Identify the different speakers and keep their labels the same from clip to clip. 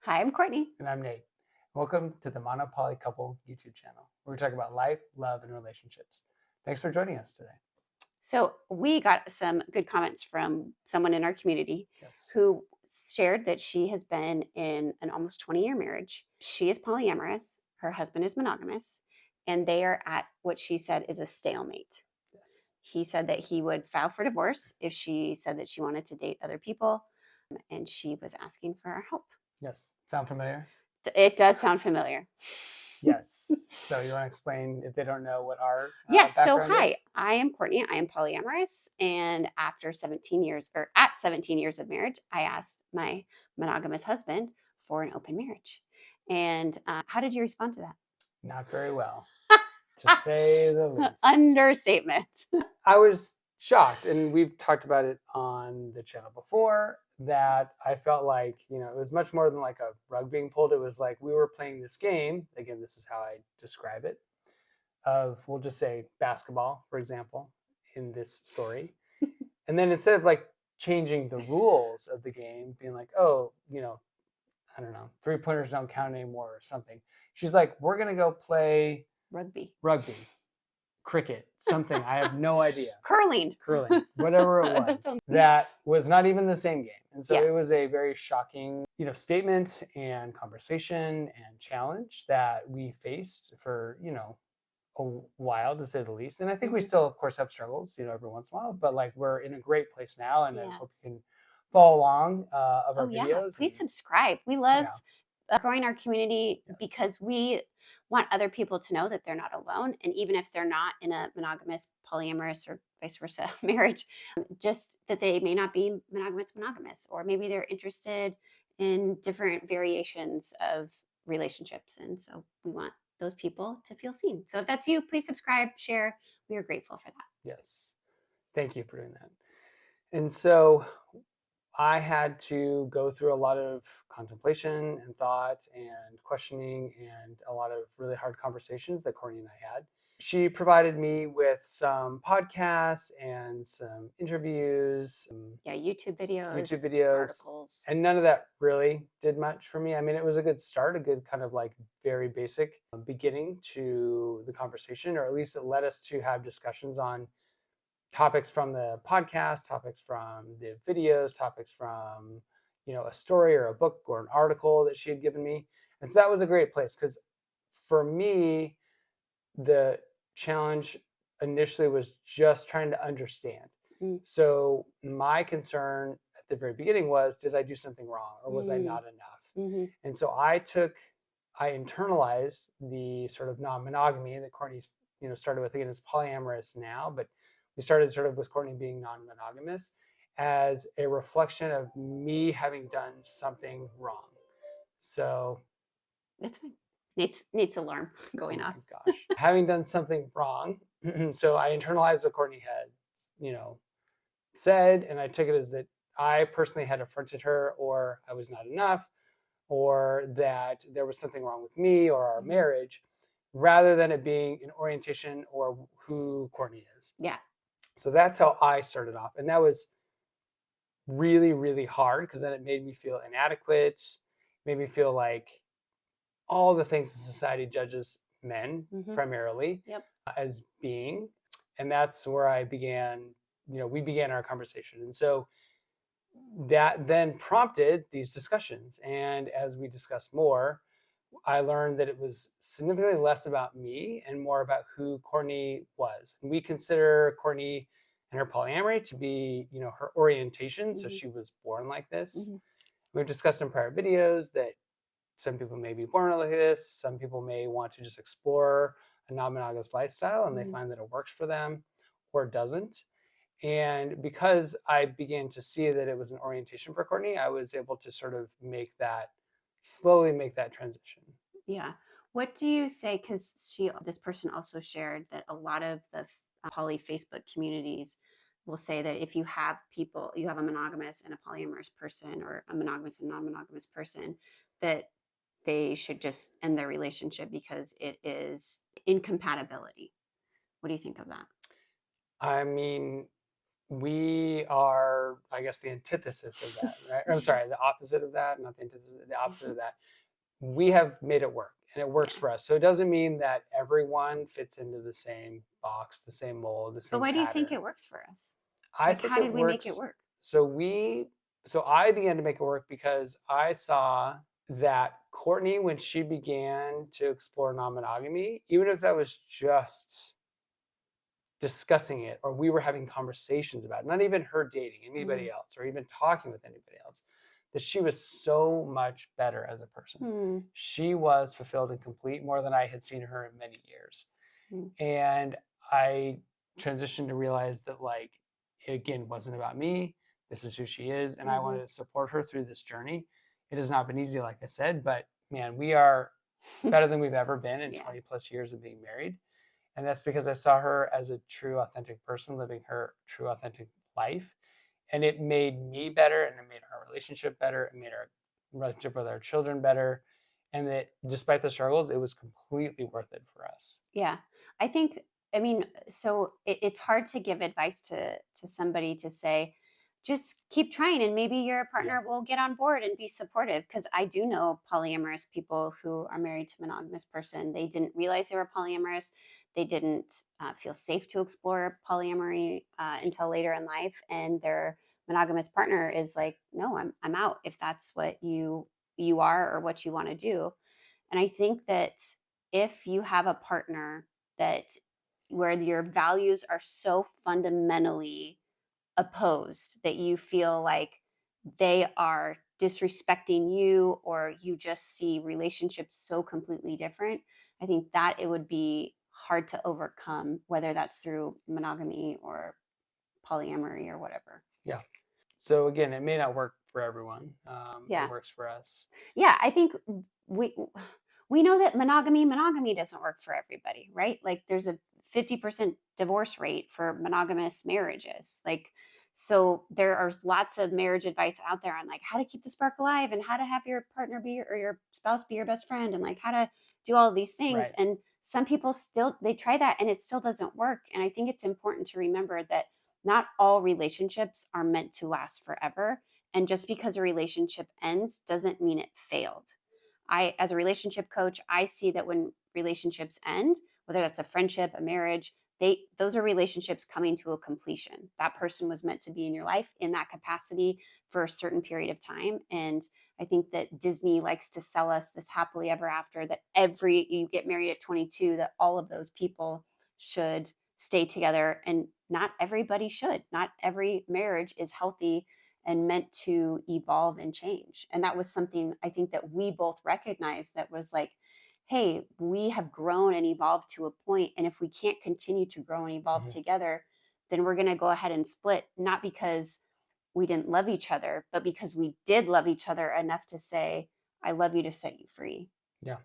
Speaker 1: Hi, I'm Courtney.
Speaker 2: And I'm Nate. Welcome to the Monopoly Couple YouTube channel, where we talk about life, love, and relationships. Thanks for joining us today.
Speaker 1: So, we got some good comments from someone in our community
Speaker 2: Yes.
Speaker 1: who shared that she has been in an almost 20-year marriage. She is polyamorous, her husband is monogamous, and they are at what she said is a stalemate.
Speaker 2: Yes.
Speaker 1: He said that he would file for divorce if she said that she wanted to date other people, and she was asking for our help.
Speaker 2: Yes. Sound familiar?
Speaker 1: It does sound familiar.
Speaker 2: Yes. So you want to explain, if they don't know, what our
Speaker 1: Yes. So,
Speaker 2: background
Speaker 1: hi,
Speaker 2: is?
Speaker 1: I am Courtney. I am polyamorous. And after 17 years, or at 17 years of marriage, I asked my monogamous husband for an open marriage. And how did you respond to that?
Speaker 2: Not very well, to say the least.
Speaker 1: Understatement.
Speaker 2: I was shocked, and we've talked about it on the channel before, that I felt like, it was much more than like a rug being pulled. It was like we were playing this game. Again, this is how I describe it, of, we'll just say basketball, for example, in this story. And then instead of like changing the rules of the game, being like, oh, I don't know, 3-pointers don't count anymore or something. She's like, we're going to go play
Speaker 1: Rugby.
Speaker 2: cricket, something. I have no idea.
Speaker 1: Curling,
Speaker 2: whatever it was. That was not even the same game. And so
Speaker 1: Yes.
Speaker 2: It was a very shocking, statement and conversation and challenge that we faced for, a while, to say the least. And I think we still, of course, have struggles, every once in a while, but like we're in a great place now, and I hope you can follow along of our videos.
Speaker 1: Please subscribe. We love growing our community because we want other people to know that they're not alone. And even if they're not in a monogamous, polyamorous, or vice versa marriage, just that they may not be monogamous, or maybe they're interested in different variations of relationships. And so we want those people to feel seen. So if that's you, please subscribe, share. We are grateful for that.
Speaker 2: Yes. Thank you for doing that. And so I had to go through a lot of contemplation and thought and questioning and a lot of really hard conversations that Courtney and I had. She provided me with some podcasts and some interviews.
Speaker 1: YouTube videos,
Speaker 2: articles. And none of that really did much for me. I mean, it was a good start, a good kind of like very basic beginning to the conversation, or at least it led us to have discussions on topics from the podcast, topics from the videos, topics from, a story or a book or an article that she had given me. And so that was a great place, because for me, the challenge initially was just trying to understand. So my concern at the very beginning was, did I do something wrong, or was I not enough? And so I internalized the sort of non-monogamy that Courtney, started with. Again, it's polyamorous now, but we started sort of with Courtney being non-monogamous as a reflection of me having done something wrong. So
Speaker 1: that's fine. Nate's alarm going off.
Speaker 2: Oh my gosh. Having done something wrong. So I internalized what Courtney had, said, and I took it as that I personally had affronted her, or I was not enough, or that there was something wrong with me or our marriage, rather than it being an orientation or who Courtney is.
Speaker 1: Yeah.
Speaker 2: So that's how I started off. And that was really, really hard, because then it made me feel inadequate, made me feel like all the things that society judges men primarily as being. And that's where I began, we began our conversation. And so that then prompted these discussions. And as we discussed more, I learned that it was significantly less about me and more about who Courtney was. And we consider Courtney and her polyamory to be, her orientation. So she was born like this. We've discussed in prior videos that some people may be born like this. Some people may want to just explore a non-monogamous lifestyle, and they find that it works for them or doesn't. And because I began to see that it was an orientation for Courtney, I was able to sort of slowly make that transition.
Speaker 1: Yeah. What do you say? Because this person also shared that a lot of the poly Facebook communities will say that if you have a monogamous and a polyamorous person, or a monogamous and non-monogamous person, that they should just end their relationship because it is incompatibility. What do you think of that?
Speaker 2: I mean, we are, I guess, the antithesis of that, right? I'm sorry, the opposite of that, not the antithesis, the opposite of that. We have made it work, and it works for us. So it doesn't mean that everyone fits into the same box, the same mold, the
Speaker 1: But
Speaker 2: same
Speaker 1: why do you think
Speaker 2: pattern.
Speaker 1: it works for us?
Speaker 2: I
Speaker 1: Like,
Speaker 2: think
Speaker 1: how
Speaker 2: it
Speaker 1: did we make it
Speaker 2: works.
Speaker 1: work?
Speaker 2: So I began to make it work because I saw that Courtney, when she began to explore non-monogamy, even if that was just discussing it or we were having conversations about it, not even her dating anybody else or even talking with anybody else, that she was so much better as a person. She was fulfilled and complete more than I had seen her in many years. And I transitioned to realize that, like, it again wasn't about me. This is who she is, and I wanted to support her through this journey. It has not been easy, like I said, but man, we are better than we've ever been in 20 plus years of being married. And that's because I saw her as a true, authentic person living her true, authentic life. And it made me better, and it made our relationship better. It made our relationship with our children better. And that despite the struggles, it was completely worth it for us.
Speaker 1: Yeah. I think, I mean, so it's hard to give advice to somebody to say, just keep trying and maybe your partner will get on board and be supportive. Because I do know polyamorous people who are married to a monogamous person. They didn't realize they were polyamorous. They didn't feel safe to explore polyamory until later in life. And their monogamous partner is like, no, I'm out if that's what you are or what you want to do. And I think that if you have a partner that where your values are so fundamentally opposed that you feel like they are disrespecting you or you just see relationships so completely different, I think that it would be hard to overcome, whether that's through monogamy or polyamory or whatever.
Speaker 2: Yeah. So again, it may not work for everyone.
Speaker 1: Yeah.
Speaker 2: It works for us.
Speaker 1: Yeah, I think we know that monogamy doesn't work for everybody, right? Like there's a 50% divorce rate for monogamous marriages. Like, so there are lots of marriage advice out there on like how to keep the spark alive and how to have your partner be or your spouse be your best friend and like how to do all of these things.
Speaker 2: Right.
Speaker 1: And some people still they try that and it still doesn't work. And I think it's important to remember that not all relationships are meant to last forever. And just because a relationship ends doesn't mean it failed. As a relationship coach, I see that when relationships end, whether that's a friendship, a marriage, those are relationships coming to a completion. That person was meant to be in your life in that capacity for a certain period of time. And I think that Disney likes to sell us this happily ever after that you get married at 22, that all of those people should stay together. And not everybody should. Not every marriage is healthy and meant to evolve and change. And that was something I think that we both recognized, that was like, hey, we have grown and evolved to a point, and if we can't continue to grow and evolve together, then we're going to go ahead and split, not because we didn't love each other, but because we did love each other enough to say, I love you to set you free.
Speaker 2: Yeah,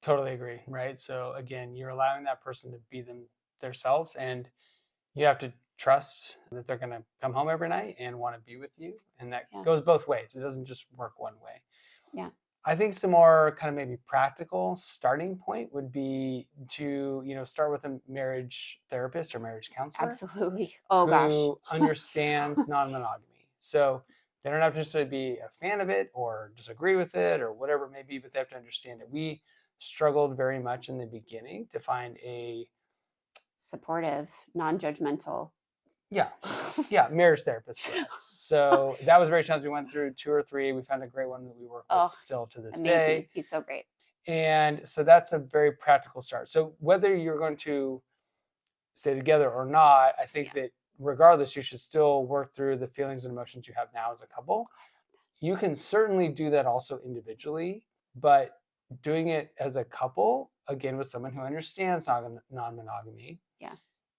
Speaker 2: totally agree. Right. So again, you're allowing that person to be themselves, and you have to trust that they're going to come home every night and want to be with you. And that goes both ways. It doesn't just work one way.
Speaker 1: Yeah.
Speaker 2: I think some more kind of maybe practical starting point would be to, start with a marriage therapist or marriage counselor.
Speaker 1: Absolutely.
Speaker 2: Who understands non-monogamy. So they don't have to necessarily be a fan of it or disagree with it or whatever it may be, but they have to understand it. We struggled very much in the beginning to find a
Speaker 1: supportive, non-judgmental.
Speaker 2: Yeah, marriage therapist for us. So that was very challenging. We went through 2 or 3. We found a great one that we work with still to this day.
Speaker 1: He's so great.
Speaker 2: And so that's a very practical start. So whether you're going to stay together or not, I think that regardless, you should still work through the feelings and emotions you have now as a couple. You can certainly do that also individually, but doing it as a couple, again, with someone who understands non-monogamy,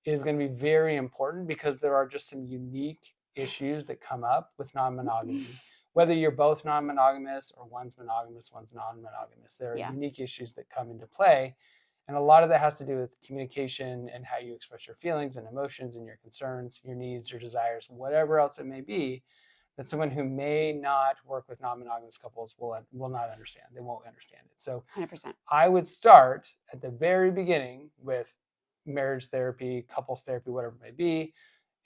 Speaker 2: is going to be very important, because there are just some unique issues that come up with non-monogamy. Whether you're both non-monogamous or one's monogamous, one's non-monogamous, there are unique issues that come into play. And a lot of that has to do with communication and how you express your feelings and emotions and your concerns, your needs, your desires, whatever else it may be, that someone who may not work with non-monogamous couples will not understand. They won't understand it. So
Speaker 1: 100%.
Speaker 2: I would start at the very beginning with marriage therapy, couples therapy, whatever it may be,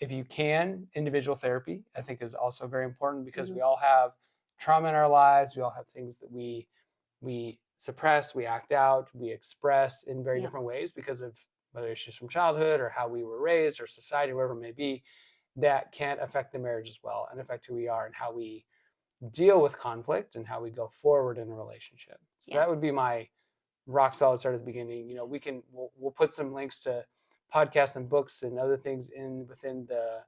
Speaker 2: if you can, individual therapy, I think, is also very important, because
Speaker 1: Mhm.
Speaker 2: we all have trauma in our lives. We all have things that we suppress, we act out, we express in very
Speaker 1: Yep.
Speaker 2: different ways because of whether issues from childhood or how we were raised or society, wherever it may be, that can affect the marriage as well and affect who we are and how we deal with conflict and how we go forward in a relationship. So
Speaker 1: Yeah.
Speaker 2: that would be my rock solid start at the beginning. You know, we'll put some links to podcasts and books and other things within the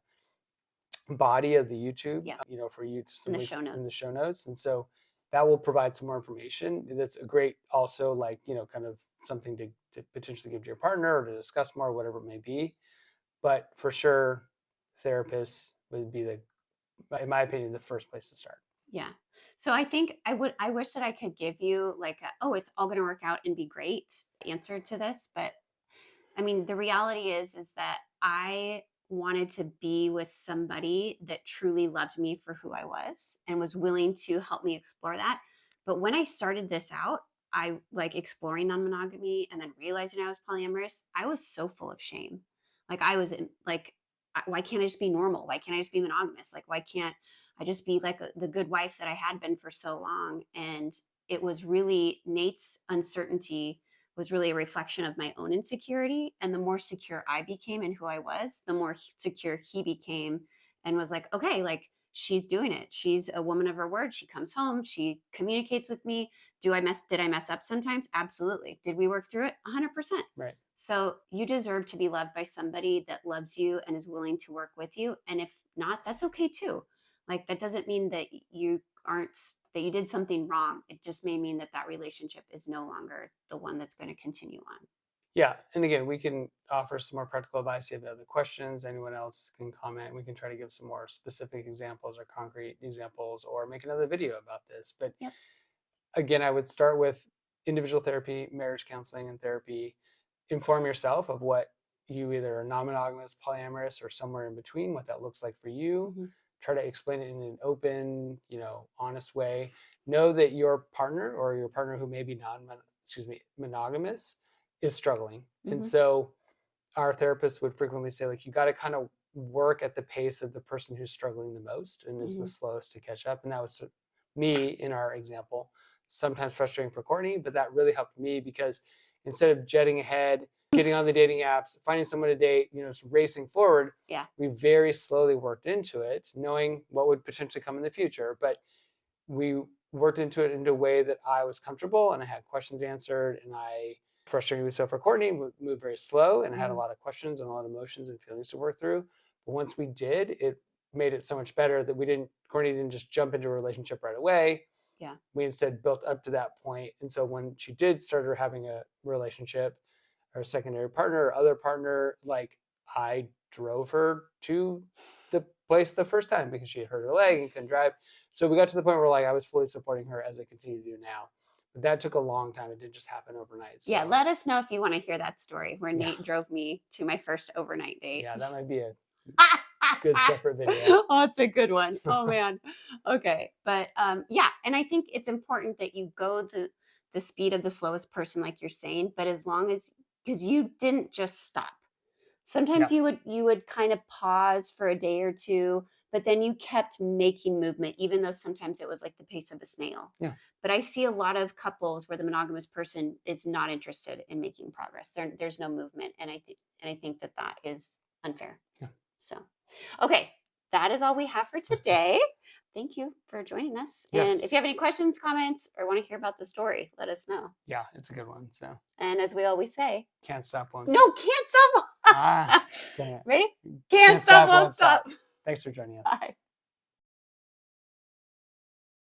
Speaker 2: body of the YouTube,
Speaker 1: Yeah.
Speaker 2: you know, for you,
Speaker 1: In
Speaker 2: some
Speaker 1: the
Speaker 2: links
Speaker 1: show
Speaker 2: in the
Speaker 1: notes.
Speaker 2: show notes. And so that will provide some more information. That's a great, also, like, you know, kind of something to potentially give to your partner or to discuss more, whatever it may be. But for sure, therapists would be in my opinion, the first place to start.
Speaker 1: Yeah. So I think I wish that I could give you like oh, it's all going to work out and be great answer to this, but I mean, the reality is that I wanted to be with somebody that truly loved me for who I was and was willing to help me explore that. But when I started this out, I like exploring non-monogamy and then realizing I was polyamorous, I was so full of shame. Like I was like, why can't I just be normal? Why can't I just be monogamous? Like, why can't I just be like the good wife that I had been for so long? And it was really Nate's uncertainty was really a reflection of my own insecurity. And the more secure I became in who I was, the more secure he became and was like, okay, like she's doing it. She's a woman of her word. She comes home, she communicates with me. Did I mess up sometimes? Absolutely. Did we work through it? 100%.
Speaker 2: Right.
Speaker 1: So you deserve to be loved by somebody that loves you and is willing to work with you. And if not, that's okay too. Like that doesn't mean that you did something wrong. It just may mean that relationship is no longer the one that's going to continue on.
Speaker 2: Yeah. And again, we can offer some more practical advice. If you have other questions, anyone else can comment. We can try to give some more specific examples or concrete examples or make another video about this. But
Speaker 1: Yep.
Speaker 2: Again, I would start with individual therapy, marriage counseling and therapy. Inform yourself of what you either are non-monogamous, polyamorous, or somewhere in between, what that looks like for you.
Speaker 1: Mm-hmm.
Speaker 2: Try to explain it in an open, honest way. Know that your partner or your partner who may be monogamous is struggling.
Speaker 1: Mm-hmm.
Speaker 2: And so our therapists would frequently say, like, you got to kind of work at the pace of the person who's struggling the most and is the slowest to catch up. And that was me in our example. Sometimes frustrating for Courtney, but that really helped me because instead of jetting ahead, getting on the dating apps, finding someone to date, just racing forward, we very slowly worked into it, knowing what would potentially come in the future. But we worked into it in a way that I was comfortable and I had questions answered, and I, frustratingly so for Courtney, moved very slow and I had a lot of questions and a lot of emotions and feelings to work through. But once we did, it made it so much better that Courtney didn't just jump into a relationship right away.
Speaker 1: Yeah.
Speaker 2: We instead built up to that point. And so when she did start her having a relationship or a secondary partner or other partner, like I drove her to the place the first time because she had hurt her leg and couldn't drive. So we got to the point where like I was fully supporting her, as I continue to do now. But that took a long time. It didn't just happen overnight. So,
Speaker 1: yeah, let us know if you want to hear that story where Nate drove me to my first overnight date.
Speaker 2: Yeah, that might be a good separate video.
Speaker 1: Oh, it's a good one. Oh man. Okay. But yeah, and I think it's important that you go the speed of the slowest person, like you're saying, but as long as, because you didn't just stop. Sometimes you would kind of pause for a day or two, but then you kept making movement, even though sometimes it was like the pace of a snail.
Speaker 2: Yeah.
Speaker 1: But I see a lot of couples where the monogamous person is not interested in making progress. There's no movement, and I think that is unfair.
Speaker 2: Yeah.
Speaker 1: So, okay, that is all we have for today. Thank you for joining us.
Speaker 2: Yes.
Speaker 1: And if you have any questions, comments, or want to hear about the story, let us know.
Speaker 2: Yeah, it's a good one. So.
Speaker 1: And as we always say,
Speaker 2: can't stop, won't
Speaker 1: stop. No, can't stop.
Speaker 2: Dang it.
Speaker 1: Ready? Can't stop, won't stop.
Speaker 2: Thanks for joining us.
Speaker 1: Bye.